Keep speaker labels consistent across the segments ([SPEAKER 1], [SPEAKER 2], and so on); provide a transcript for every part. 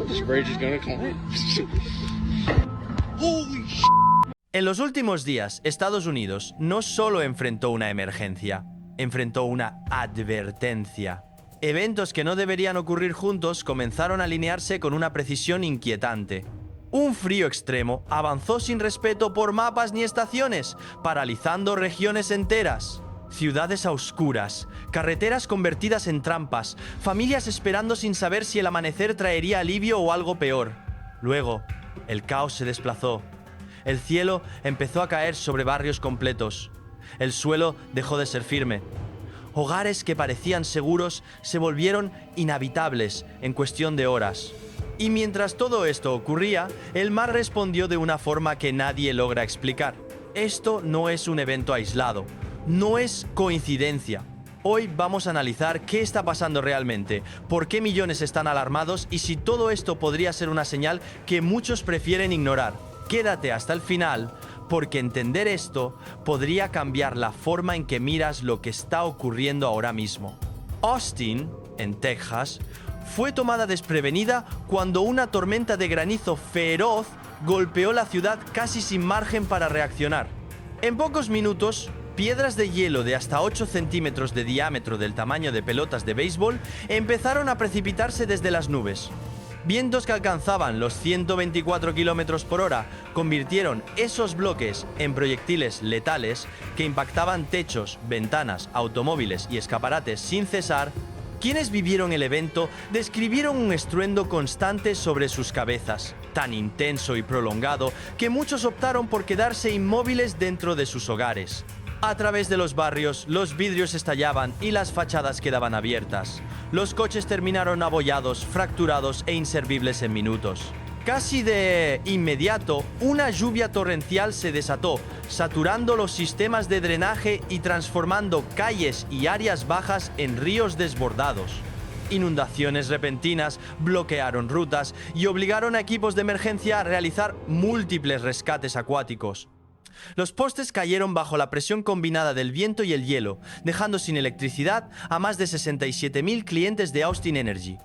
[SPEAKER 1] This bridge is gonna collapse. Holy sh**.
[SPEAKER 2] En los últimos días, Estados Unidos no solo enfrentó una emergencia, enfrentó una advertencia. Eventos que no deberían ocurrir juntos comenzaron a alinearse con una precisión inquietante. Un frío extremo avanzó sin respeto por mapas ni estaciones, paralizando regiones enteras. Ciudades a oscuras, carreteras convertidas en trampas, familias esperando sin saber si el amanecer traería alivio o algo peor. Luego, el caos se desplazó. El cielo empezó a caer sobre barrios completos. El suelo dejó de ser firme. Hogares que parecían seguros se volvieron inhabitables en cuestión de horas. Y mientras todo esto ocurría, el mar respondió de una forma que nadie logra explicar. Esto no es un evento aislado, no es coincidencia. Hoy vamos a analizar qué está pasando realmente, por qué millones están alarmados y si todo esto podría ser una señal que muchos prefieren ignorar. Quédate hasta el final, porque entender esto podría cambiar la forma en que miras lo que está ocurriendo ahora mismo. Austin, en Texas, fue tomada desprevenida cuando una tormenta de granizo feroz golpeó la ciudad casi sin margen para reaccionar. En pocos minutos, piedras de hielo de hasta 8 centímetros de diámetro del tamaño de pelotas de béisbol empezaron a precipitarse desde las nubes. Vientos que alcanzaban los 124 km por hora convirtieron esos bloques en proyectiles letales que impactaban techos, ventanas, automóviles y escaparates sin cesar. Quienes vivieron el evento describieron un estruendo constante sobre sus cabezas, tan intenso y prolongado que muchos optaron por quedarse inmóviles dentro de sus hogares. A través de los barrios, los vidrios estallaban y las fachadas quedaban abiertas. Los coches terminaron abollados, fracturados e inservibles en minutos. Casi de inmediato, una lluvia torrencial se desató, saturando los sistemas de drenaje y transformando calles y áreas bajas en ríos desbordados. Inundaciones repentinas bloquearon rutas y obligaron a equipos de emergencia a realizar múltiples rescates acuáticos. Los postes cayeron bajo la presión combinada del viento y el hielo, dejando sin electricidad a más de 67.000 clientes de Austin Energy.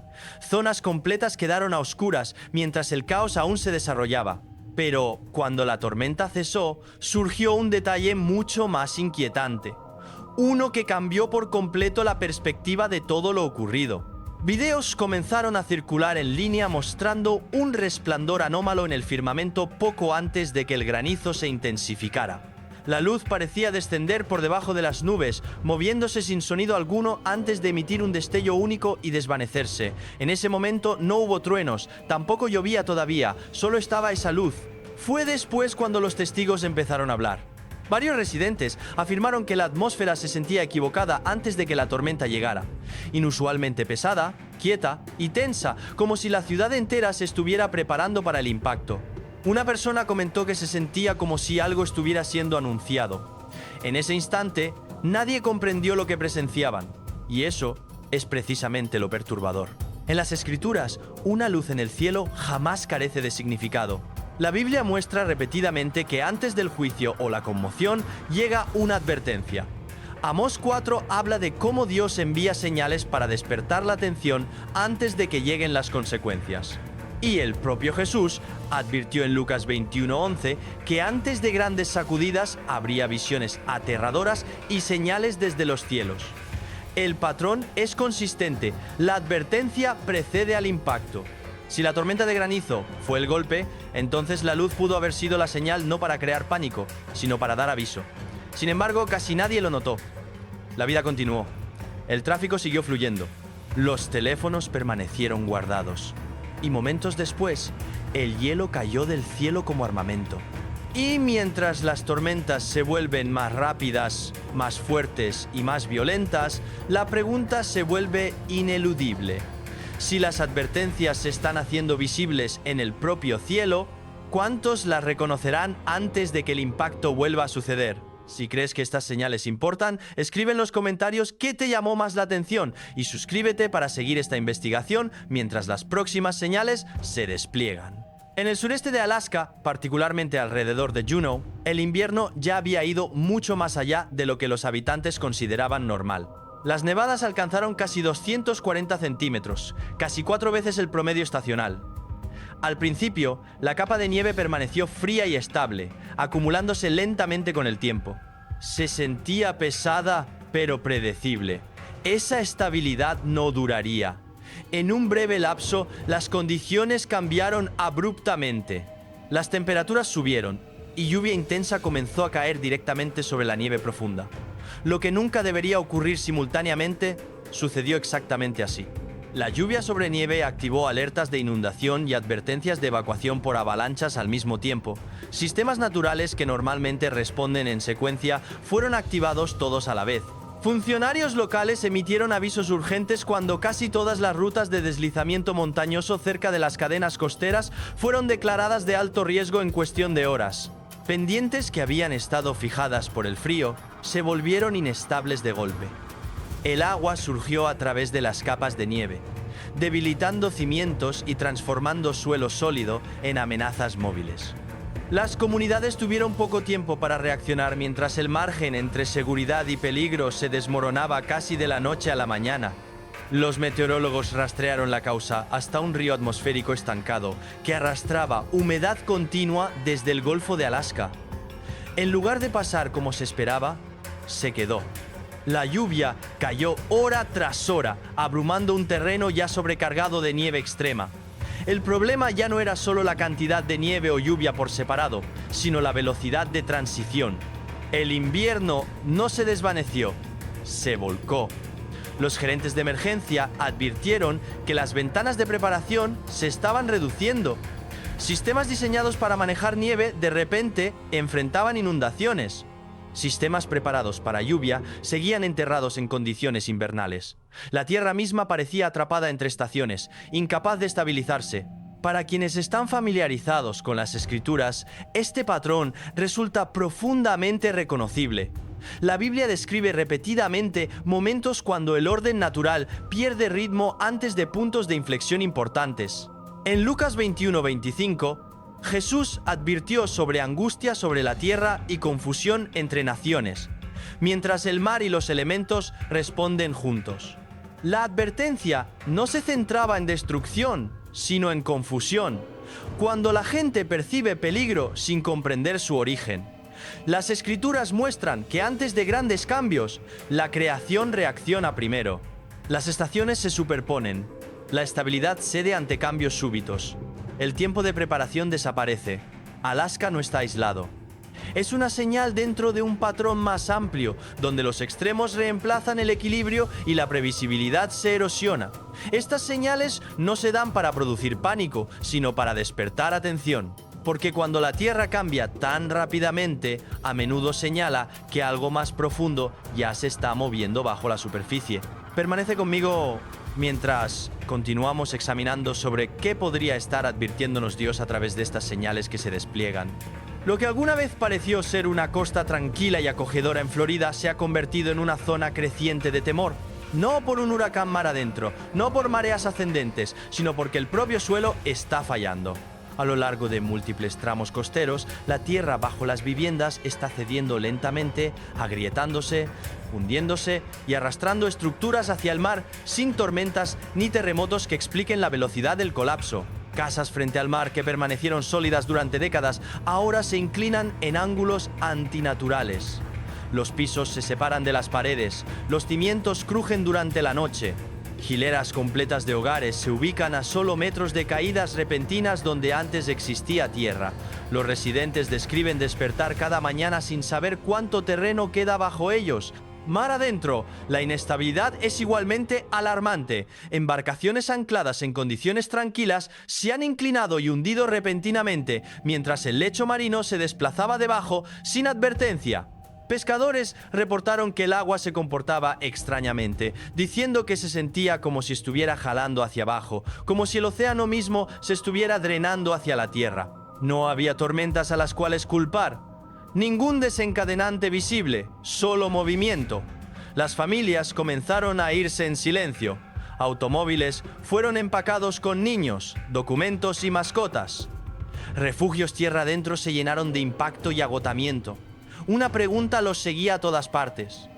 [SPEAKER 2] Zonas completas quedaron a oscuras mientras el caos aún se desarrollaba. Pero cuando la tormenta cesó, surgió un detalle mucho más inquietante. Uno que cambió por completo la perspectiva de todo lo ocurrido. Videos comenzaron a circular en línea mostrando un resplandor anómalo en el firmamento poco antes de que el granizo se intensificara. La luz parecía descender por debajo de las nubes, moviéndose sin sonido alguno antes de emitir un destello único y desvanecerse. En ese momento no hubo truenos, tampoco llovía todavía, solo estaba esa luz. Fue después cuando los testigos empezaron a hablar. Varios residentes afirmaron que la atmósfera se sentía equivocada antes de que la tormenta llegara. Inusualmente pesada, quieta y tensa, como si la ciudad entera se estuviera preparando para el impacto. Una persona comentó que se sentía como si algo estuviera siendo anunciado. En ese instante, nadie comprendió lo que presenciaban, y eso es precisamente lo perturbador. En las Escrituras, una luz en el cielo jamás carece de significado. La Biblia muestra repetidamente que antes del juicio o la conmoción llega una advertencia. Amós 4 habla de cómo Dios envía señales para despertar la atención antes de que lleguen las consecuencias. Y el propio Jesús advirtió en Lucas 21:11 que antes de grandes sacudidas habría visiones aterradoras y señales desde los cielos. El patrón es consistente, la advertencia precede al impacto. Si la tormenta de granizo fue el golpe, entonces la luz pudo haber sido la señal no para crear pánico, sino para dar aviso. Sin embargo, casi nadie lo notó. La vida continuó. El tráfico siguió fluyendo. Los teléfonos permanecieron guardados. Y momentos después, el hielo cayó del cielo como armamento. Y mientras las tormentas se vuelven más rápidas, más fuertes y más violentas, la pregunta se vuelve ineludible. Si las advertencias se están haciendo visibles en el propio cielo, ¿cuántos las reconocerán antes de que el impacto vuelva a suceder? Si crees que estas señales importan, escribe en los comentarios qué te llamó más la atención y suscríbete para seguir esta investigación mientras las próximas señales se despliegan. En el sureste de Alaska, particularmente alrededor de Juneau, el invierno ya había ido mucho más allá de lo que los habitantes consideraban normal. Las nevadas alcanzaron casi 240 centímetros, casi 4 veces el promedio estacional. Al principio, la capa de nieve permaneció fría y estable, acumulándose lentamente con el tiempo. Se sentía pesada, pero predecible. Esa estabilidad no duraría. En un breve lapso, las condiciones cambiaron abruptamente. Las temperaturas subieron y lluvia intensa comenzó a caer directamente sobre la nieve profunda. Lo que nunca debería ocurrir simultáneamente, sucedió exactamente así. La lluvia sobre nieve activó alertas de inundación y advertencias de evacuación por avalanchas al mismo tiempo. Sistemas naturales que normalmente responden en secuencia fueron activados todos a la vez. Funcionarios locales emitieron avisos urgentes cuando casi todas las rutas de deslizamiento montañoso cerca de las cadenas costeras fueron declaradas de alto riesgo en cuestión de horas. Pendientes que habían estado fijadas por el frío se volvieron inestables de golpe. El agua surgió a través de las capas de nieve, debilitando cimientos y transformando suelo sólido en amenazas móviles. Las comunidades tuvieron poco tiempo para reaccionar mientras el margen entre seguridad y peligro se desmoronaba casi de la noche a la mañana. Los meteorólogos rastrearon la causa hasta un río atmosférico estancado que arrastraba humedad continua desde el Golfo de Alaska. En lugar de pasar como se esperaba, se quedó. La lluvia cayó hora tras hora, abrumando un terreno ya sobrecargado de nieve extrema. El problema ya no era solo la cantidad de nieve o lluvia por separado, sino la velocidad de transición. El invierno no se desvaneció, se volcó. Los gerentes de emergencia advirtieron que las ventanas de preparación se estaban reduciendo. Sistemas diseñados para manejar nieve de repente enfrentaban inundaciones. Sistemas preparados para lluvia seguían enterrados en condiciones invernales. La tierra misma parecía atrapada entre estaciones, incapaz de estabilizarse. Para quienes están familiarizados con las escrituras, este patrón resulta profundamente reconocible. La Biblia describe repetidamente momentos cuando el orden natural pierde ritmo antes de puntos de inflexión importantes. En Lucas 21:25, Jesús advirtió sobre angustia sobre la tierra y confusión entre naciones, mientras el mar y los elementos responden juntos. La advertencia no se centraba en destrucción, sino en confusión, cuando la gente percibe peligro sin comprender su origen. Las escrituras muestran que antes de grandes cambios, la creación reacciona primero. Las estaciones se superponen. La estabilidad cede ante cambios súbitos. El tiempo de preparación desaparece. Alaska no está aislado. Es una señal dentro de un patrón más amplio, donde los extremos reemplazan el equilibrio y la previsibilidad se erosiona. Estas señales no se dan para producir pánico, sino para despertar atención. Porque cuando la Tierra cambia tan rápidamente, a menudo señala que algo más profundo ya se está moviendo bajo la superficie. Permanece conmigo mientras continuamos examinando sobre qué podría estar advirtiéndonos Dios a través de estas señales que se despliegan. Lo que alguna vez pareció ser una costa tranquila y acogedora en Florida se ha convertido en una zona creciente de temor. No por un huracán mar adentro, no por mareas ascendentes, sino porque el propio suelo está fallando. A lo largo de múltiples tramos costeros, la tierra bajo las viviendas está cediendo lentamente, agrietándose, hundiéndose y arrastrando estructuras hacia el mar sin tormentas ni terremotos que expliquen la velocidad del colapso. Casas frente al mar que permanecieron sólidas durante décadas ahora se inclinan en ángulos antinaturales. Los pisos se separan de las paredes, los cimientos crujen durante la noche. Hileras completas de hogares se ubican a solo metros de caídas repentinas donde antes existía tierra. Los residentes describen despertar cada mañana sin saber cuánto terreno queda bajo ellos. Mar adentro, la inestabilidad es igualmente alarmante. Embarcaciones ancladas en condiciones tranquilas se han inclinado y hundido repentinamente, mientras el lecho marino se desplazaba debajo sin advertencia. Pescadores reportaron que el agua se comportaba extrañamente, diciendo que se sentía como si estuviera jalando hacia abajo, como si el océano mismo se estuviera drenando hacia la tierra. No había tormentas a las cuales culpar. Ningún desencadenante visible, solo movimiento. Las familias comenzaron a irse en silencio. Automóviles fueron empacados con niños, documentos y mascotas. Refugios tierra adentro se llenaron de impacto y agotamiento. Una pregunta los seguía a todas partes.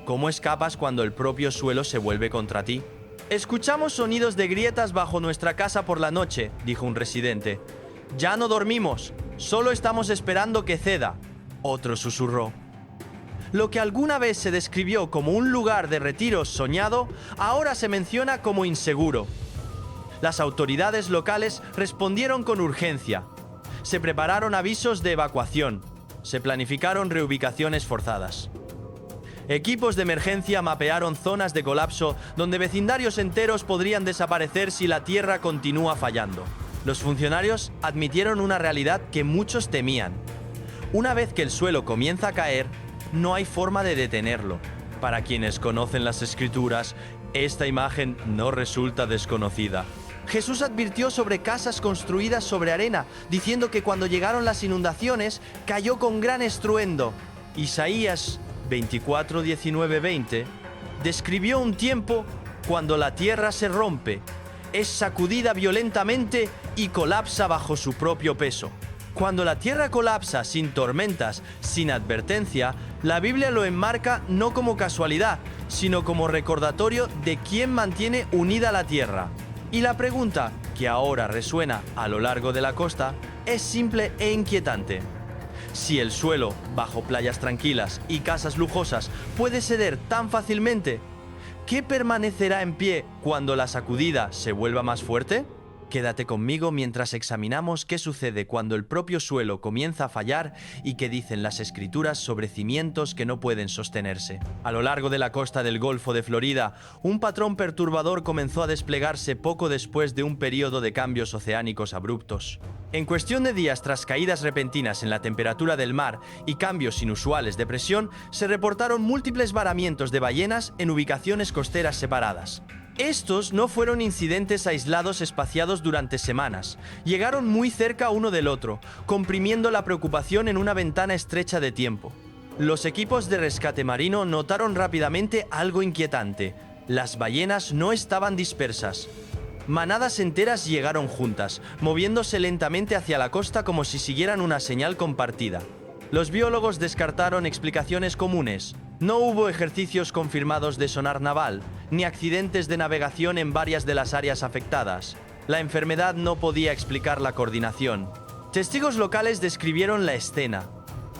[SPEAKER 2] ¿Cómo escapas cuando el propio suelo se vuelve contra ti? Escuchamos sonidos de grietas bajo nuestra casa por la noche, dijo un residente. Ya no dormimos, solo estamos esperando que ceda, otro susurró. Lo que alguna vez se describió como un lugar de retiro soñado, ahora se menciona como inseguro. Las autoridades locales respondieron con urgencia. Se prepararon avisos de evacuación. Se planificaron reubicaciones forzadas. Equipos de emergencia mapearon zonas de colapso donde vecindarios enteros podrían desaparecer si la tierra continúa fallando. Los funcionarios admitieron una realidad que muchos temían. Una vez que el suelo comienza a caer, no hay forma de detenerlo. Para quienes conocen las Escrituras, esta imagen no resulta desconocida. Jesús advirtió sobre casas construidas sobre arena, diciendo que cuando llegaron las inundaciones, cayó con gran estruendo. Isaías 24, 19, 20 describió un tiempo cuando la tierra se rompe, es sacudida violentamente y colapsa bajo su propio peso. Cuando la tierra colapsa sin tormentas, sin advertencia, la Biblia lo enmarca no como casualidad, sino como recordatorio de quién mantiene unida la tierra. Y la pregunta, que ahora resuena a lo largo de la costa, es simple e inquietante. Si el suelo, bajo playas tranquilas y casas lujosas, puede ceder tan fácilmente, ¿qué permanecerá en pie cuando la sacudida se vuelva más fuerte? Quédate conmigo mientras examinamos qué sucede cuando el propio suelo comienza a fallar y qué dicen las Escrituras sobre cimientos que no pueden sostenerse. A lo largo de la costa del Golfo de Florida, un patrón perturbador comenzó a desplegarse poco después de un periodo de cambios oceánicos abruptos. En cuestión de días tras caídas repentinas en la temperatura del mar y cambios inusuales de presión, se reportaron múltiples varamientos de ballenas en ubicaciones costeras separadas. Estos no fueron incidentes aislados espaciados durante semanas. Llegaron muy cerca uno del otro, comprimiendo la preocupación en una ventana estrecha de tiempo. Los equipos de rescate marino notaron rápidamente algo inquietante. Las ballenas no estaban dispersas. Manadas enteras llegaron juntas, moviéndose lentamente hacia la costa como si siguieran una señal compartida. Los biólogos descartaron explicaciones comunes. No hubo ejercicios confirmados de sonar naval, ni accidentes de navegación en varias de las áreas afectadas. La enfermedad no podía explicar la coordinación. Testigos locales describieron la escena.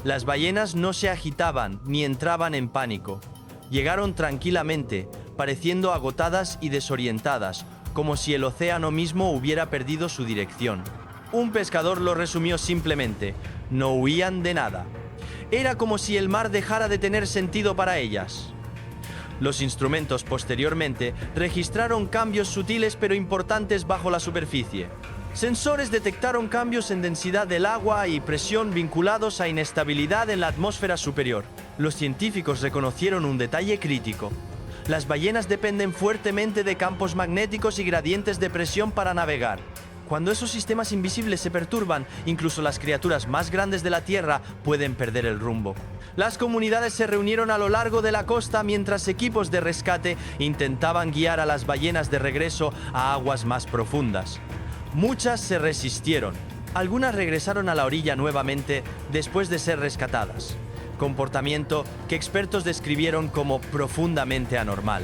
[SPEAKER 2] Las ballenas no se agitaban ni entraban en pánico. Llegaron tranquilamente, pareciendo agotadas y desorientadas, como si el océano mismo hubiera perdido su dirección. Un pescador lo resumió simplemente: no huían de nada. Era como si el mar dejara de tener sentido para ellas. Los instrumentos posteriormente registraron cambios sutiles pero importantes bajo la superficie. Sensores detectaron cambios en densidad del agua y presión vinculados a inestabilidad en la atmósfera superior. Los científicos reconocieron un detalle crítico. Las ballenas dependen fuertemente de campos magnéticos y gradientes de presión para navegar. Cuando esos sistemas invisibles se perturban, incluso las criaturas más grandes de la Tierra pueden perder el rumbo. Las comunidades se reunieron a lo largo de la costa mientras equipos de rescate intentaban guiar a las ballenas de regreso a aguas más profundas. Muchas se resistieron. Algunas regresaron a la orilla nuevamente después de ser rescatadas. Comportamiento que expertos describieron como profundamente anormal.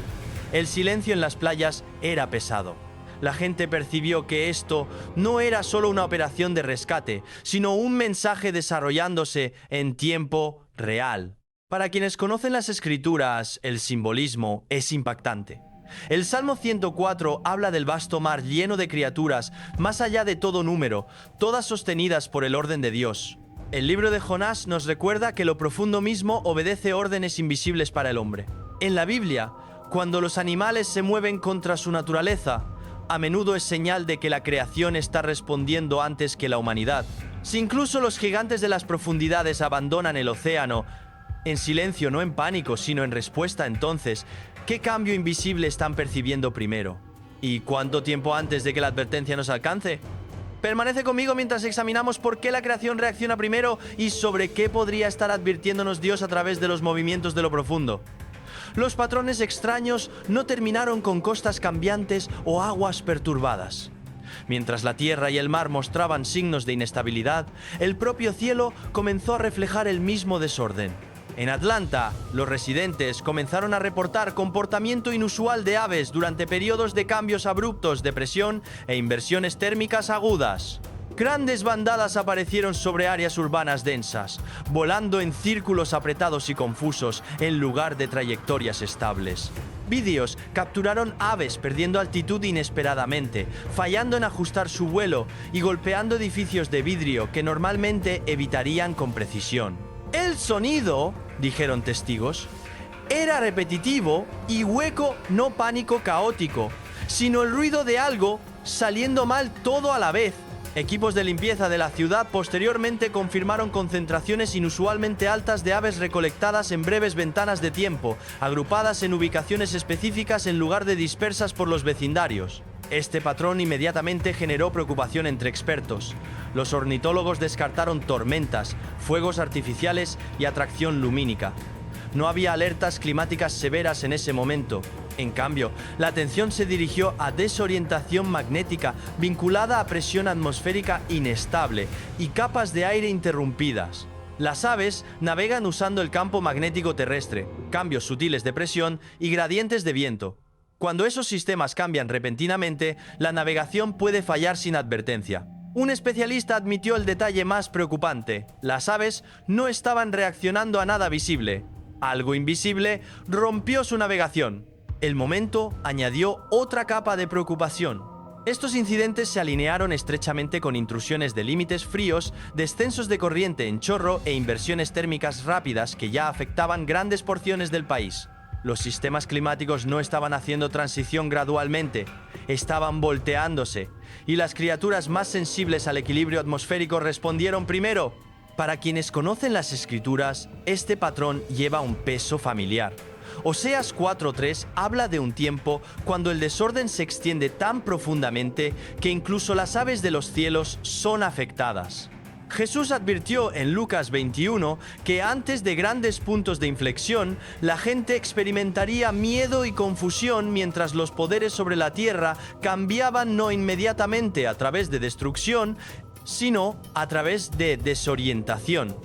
[SPEAKER 2] El silencio en las playas era pesado. La gente percibió que esto no era solo una operación de rescate, sino un mensaje desarrollándose en tiempo real. Para quienes conocen las Escrituras, el simbolismo es impactante. El Salmo 104 habla del vasto mar lleno de criaturas, más allá de todo número, todas sostenidas por el orden de Dios. El libro de Jonás nos recuerda que lo profundo mismo obedece órdenes invisibles para el hombre. En la Biblia, cuando los animales se mueven contra su naturaleza, a menudo es señal de que la creación está respondiendo antes que la humanidad. Si incluso los gigantes de las profundidades abandonan el océano, en silencio, no en pánico, sino en respuesta, entonces, ¿qué cambio invisible están percibiendo primero? ¿Y cuánto tiempo antes de que la advertencia nos alcance? Permanece conmigo mientras examinamos por qué la creación reacciona primero y sobre qué podría estar advirtiéndonos Dios a través de los movimientos de lo profundo. Los patrones extraños no terminaron con costas cambiantes o aguas perturbadas. Mientras la tierra y el mar mostraban signos de inestabilidad, el propio cielo comenzó a reflejar el mismo desorden. En Atlanta, los residentes comenzaron a reportar comportamiento inusual de aves durante periodos de cambios abruptos de presión e inversiones térmicas agudas. Grandes bandadas aparecieron sobre áreas urbanas densas, volando en círculos apretados y confusos en lugar de trayectorias estables. Vídeos capturaron aves perdiendo altitud inesperadamente, fallando en ajustar su vuelo y golpeando edificios de vidrio que normalmente evitarían con precisión. El sonido, dijeron testigos, era repetitivo y hueco, no pánico caótico, sino el ruido de algo saliendo mal todo a la vez. Equipos de limpieza de la ciudad posteriormente confirmaron concentraciones inusualmente altas de aves recolectadas en breves ventanas de tiempo, agrupadas en ubicaciones específicas en lugar de dispersas por los vecindarios. Este patrón inmediatamente generó preocupación entre expertos. Los ornitólogos descartaron tormentas, fuegos artificiales y atracción lumínica. No había alertas climáticas severas en ese momento. En cambio, la atención se dirigió a desorientación magnética vinculada a presión atmosférica inestable y capas de aire interrumpidas. Las aves navegan usando el campo magnético terrestre, cambios sutiles de presión y gradientes de viento. Cuando esos sistemas cambian repentinamente, la navegación puede fallar sin advertencia. Un especialista admitió el detalle más preocupante: las aves no estaban reaccionando a nada visible. Algo invisible rompió su navegación. El momento añadió otra capa de preocupación. Estos incidentes se alinearon estrechamente con intrusiones de límites fríos, descensos de corriente en chorro e inversiones térmicas rápidas que ya afectaban grandes porciones del país. Los sistemas climáticos no estaban haciendo transición gradualmente, estaban volteándose, y las criaturas más sensibles al equilibrio atmosférico respondieron primero. Para quienes conocen las escrituras, este patrón lleva un peso familiar. Oseas 4:3 habla de un tiempo cuando el desorden se extiende tan profundamente que incluso las aves de los cielos son afectadas. Jesús advirtió en Lucas 21 que antes de grandes puntos de inflexión, la gente experimentaría miedo y confusión mientras los poderes sobre la tierra cambiaban no inmediatamente a través de destrucción, sino a través de desorientación.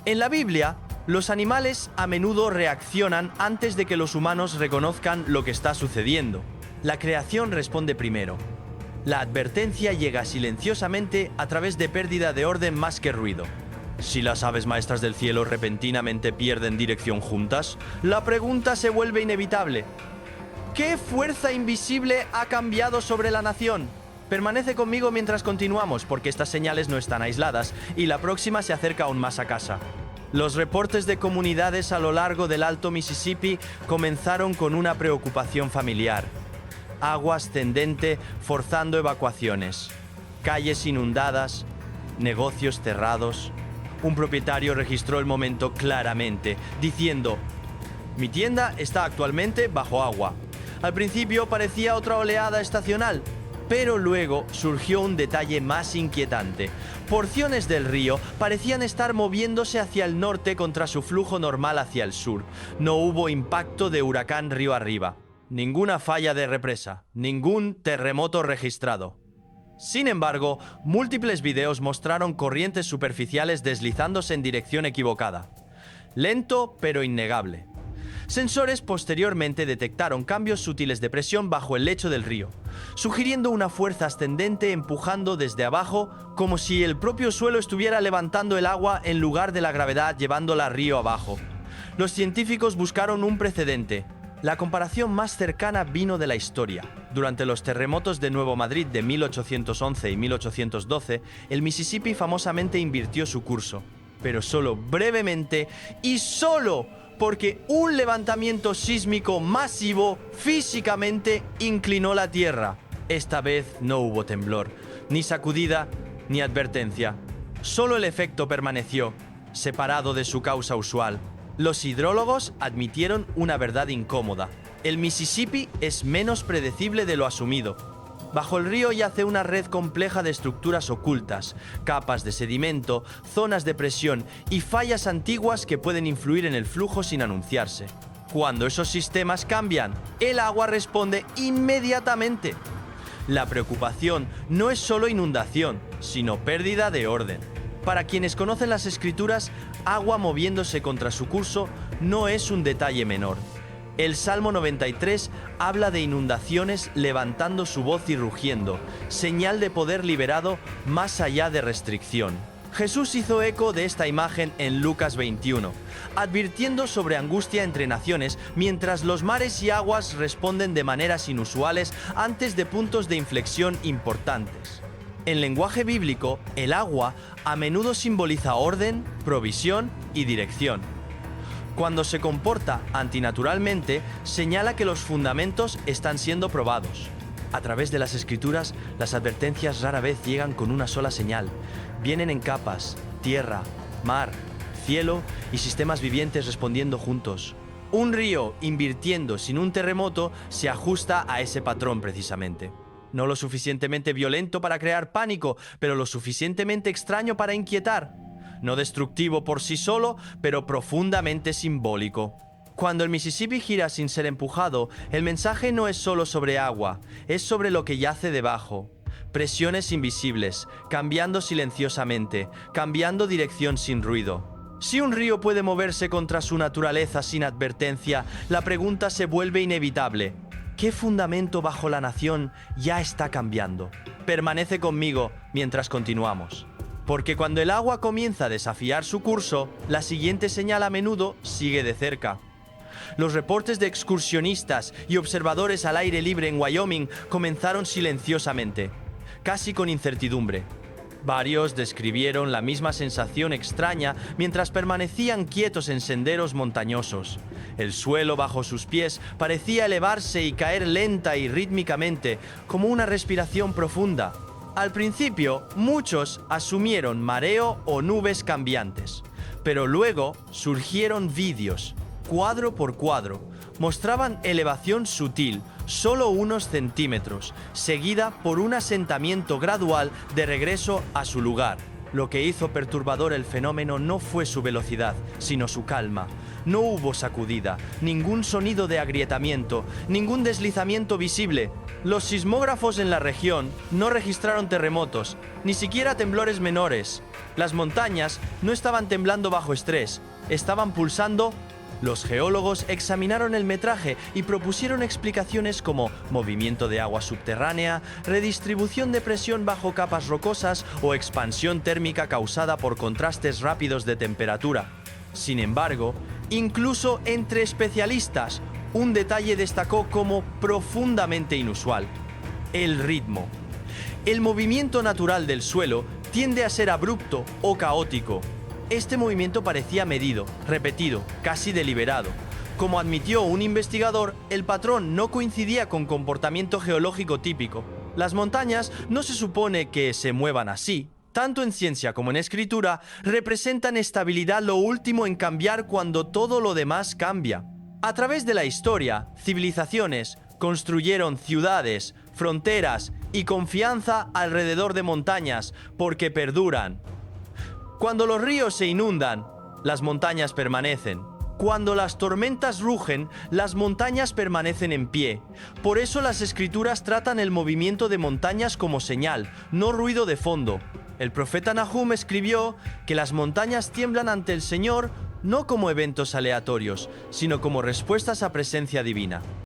[SPEAKER 2] En la Biblia, los animales a menudo reaccionan antes de que los humanos reconozcan lo que está sucediendo. La creación responde primero. La advertencia llega silenciosamente a través de pérdida de orden más que ruido. Si las aves maestras del cielo repentinamente pierden dirección juntas, la pregunta se vuelve inevitable. ¿Qué fuerza invisible ha cambiado sobre la nación? Permanece conmigo mientras continuamos, porque estas señales no están aisladas y la próxima se acerca aún más a casa. Los reportes de comunidades a lo largo del Alto Mississippi comenzaron con una preocupación familiar. Agua ascendente forzando evacuaciones, calles inundadas, negocios cerrados. Un propietario registró el momento claramente, diciendo: «Mi tienda está actualmente bajo agua». Al principio parecía otra oleada estacional, pero luego surgió un detalle más inquietante. Porciones del río parecían estar moviéndose hacia el norte contra su flujo normal hacia el sur. No hubo impacto de huracán río arriba. Ninguna falla de represa, ningún terremoto registrado. Sin embargo, múltiples videos mostraron corrientes superficiales deslizándose en dirección equivocada. Lento, pero innegable. Sensores posteriormente detectaron cambios sutiles de presión bajo el lecho del río, sugiriendo una fuerza ascendente empujando desde abajo, como si el propio suelo estuviera levantando el agua en lugar de la gravedad llevándola río abajo. Los científicos buscaron un precedente. La comparación más cercana vino de la historia. Durante los terremotos de Nuevo Madrid de 1811 y 1812, el Mississippi famosamente invirtió su curso, pero solo brevemente y solo porque un levantamiento sísmico masivo físicamente inclinó la tierra. Esta vez no hubo temblor, ni sacudida, ni advertencia. Solo el efecto permaneció, separado de su causa usual. Los hidrólogos admitieron una verdad incómoda. El Mississippi es menos predecible de lo asumido. Bajo el río yace una red compleja de estructuras ocultas, capas de sedimento, zonas de presión y fallas antiguas que pueden influir en el flujo sin anunciarse. Cuando esos sistemas cambian, el agua responde inmediatamente. La preocupación no es solo inundación, sino pérdida de orden. Para quienes conocen las escrituras, agua moviéndose contra su curso no es un detalle menor. El Salmo 93 habla de inundaciones levantando su voz y rugiendo, señal de poder liberado más allá de restricción. Jesús hizo eco de esta imagen en Lucas 21, advirtiendo sobre angustia entre naciones mientras los mares y aguas responden de maneras inusuales antes de puntos de inflexión importantes. En lenguaje bíblico, el agua a menudo simboliza orden, provisión y dirección. Cuando se comporta antinaturalmente, señala que los fundamentos están siendo probados. A través de las escrituras, las advertencias rara vez llegan con una sola señal. Vienen en capas, tierra, mar, cielo y sistemas vivientes respondiendo juntos. Un río invirtiendo sin un terremoto se ajusta a ese patrón precisamente. No lo suficientemente violento para crear pánico, pero lo suficientemente extraño para inquietar. No destructivo por sí solo, pero profundamente simbólico. Cuando el Mississippi gira sin ser empujado, el mensaje no es solo sobre agua, es sobre lo que yace debajo. Presiones invisibles, cambiando silenciosamente, cambiando dirección sin ruido. Si un río puede moverse contra su naturaleza sin advertencia, la pregunta se vuelve inevitable. ¿Qué fundamento bajo la nación ya está cambiando? Permanece conmigo mientras continuamos. Porque cuando el agua comienza a desafiar su curso, la siguiente señal a menudo sigue de cerca. Los reportes de excursionistas y observadores al aire libre en Wyoming comenzaron silenciosamente, casi con incertidumbre. Varios describieron la misma sensación extraña mientras permanecían quietos en senderos montañosos. El suelo bajo sus pies parecía elevarse y caer lenta y rítmicamente, como una respiración profunda. Al principio, muchos asumieron mareo o nubes cambiantes, pero luego surgieron vídeos, cuadro por cuadro, mostraban elevación sutil, solo unos centímetros, seguida por un asentamiento gradual de regreso a su lugar. Lo que hizo perturbador el fenómeno no fue su velocidad, sino su calma. No hubo sacudida, ningún sonido de agrietamiento, ningún deslizamiento visible. Los sismógrafos en la región no registraron terremotos, ni siquiera temblores menores. Las montañas no estaban temblando bajo estrés, estaban pulsando. Los geólogos examinaron el metraje y propusieron explicaciones como movimiento de agua subterránea, redistribución de presión bajo capas rocosas o expansión térmica causada por contrastes rápidos de temperatura. Sin embargo, incluso entre especialistas, un detalle destacó como profundamente inusual: el ritmo. El movimiento natural del suelo tiende a ser abrupto o caótico. Este movimiento parecía medido, repetido, casi deliberado. Como admitió un investigador, el patrón no coincidía con comportamiento geológico típico. Las montañas no se supone que se muevan así. Tanto en ciencia como en escritura, representan estabilidad, lo último en cambiar cuando todo lo demás cambia. A través de la historia, civilizaciones construyeron ciudades, fronteras y confianza alrededor de montañas porque perduran. Cuando los ríos se inundan, las montañas permanecen. Cuando las tormentas rugen, las montañas permanecen en pie. Por eso las escrituras tratan el movimiento de montañas como señal, no ruido de fondo. El profeta Nahum escribió que las montañas tiemblan ante el Señor no como eventos aleatorios, sino como respuestas a presencia divina.